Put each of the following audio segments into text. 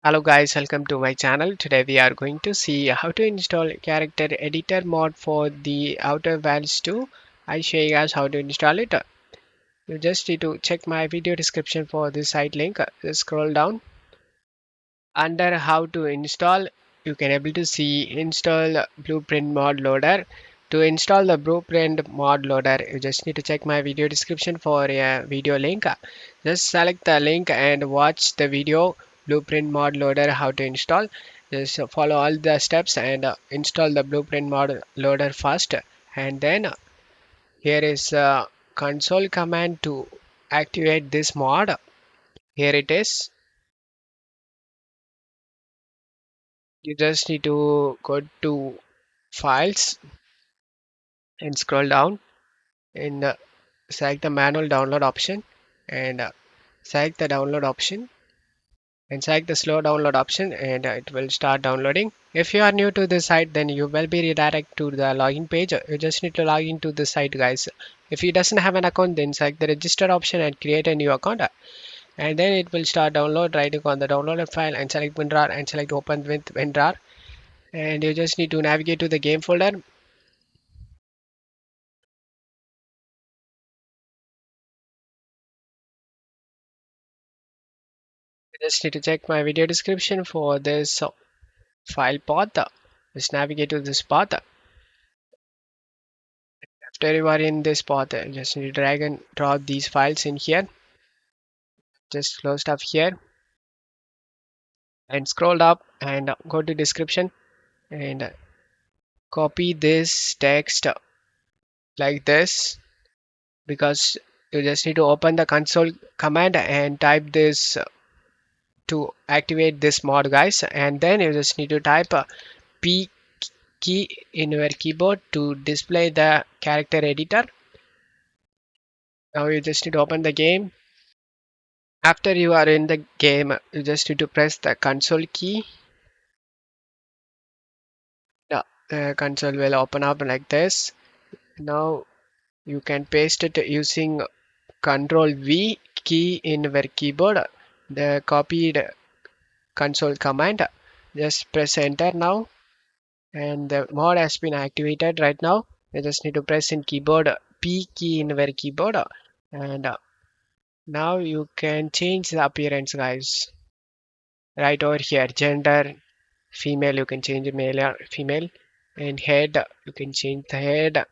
Hello guys, welcome to my channel. Today we are going to see how to install character editor mod for the Outer Wilds 2. I'll show you guys how to install it. You just need to check my video description for this site link. Just scroll down. Under how to install, you can able to see install blueprint mod loader. To install the blueprint mod loader, you just need to check my video description for a video link. Just select the link and watch the video blueprint mod loader how to install. Just follow all the steps and install the blueprint mod loader first. And then here is console command to activate this mod. Here it is. You just need to go to files and scroll down and select the manual download option and select the download option and select the slow download option and it will start downloading. If you are new to this site, then you will be redirected to the login page. You just need to log into the site, guys. If you doesn't have an account, then select the register option and create a new account, and then it will start download. Right click on the downloaded file and select WinRAR and select open with WinRAR, and you just need to navigate to the game folder. You just need to check my video description for this file path. Just navigate to this path. After you are in this path, you just need to drag and drop these files in here. Just close stuff here and scroll up and go to description and copy this text like this, because you just need to open the console command and type this to activate this mod, guys, and then you just need to type P key in your keyboard to display the character editor. Now you just need to open the game. After you are in the game, you just need to press the console key. The console will open up like this. Now you can paste it using Control V key in your keyboard. The copied console command. Just press enter now, and the mod has been activated right now. You just need to press in keyboard P key in your keyboard, and now you can change the appearance, guys. Right over here, gender, female, you can change male or female, and head, you can change the head,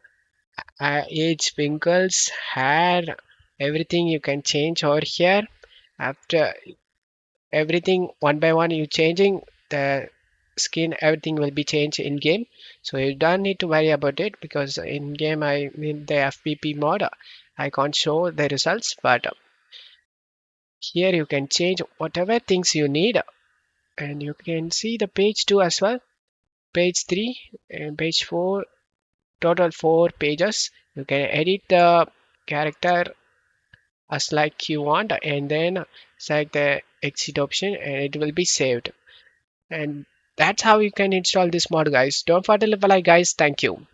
age, wrinkles, hair, everything you can change over here. After everything one by one you changing the skin, everything will be changed in game, so you don't need to worry about it, because in game I mean the FBP mod I can't show the results, but here you can change whatever things you need, and you can see the page 2 as well, page 3 and page 4, total 4 pages. You can edit the character as like you want, and then select the exit option and it will be saved. And that's how you can install this mod, guys. Don't forget to leave a like, guys. Thank you.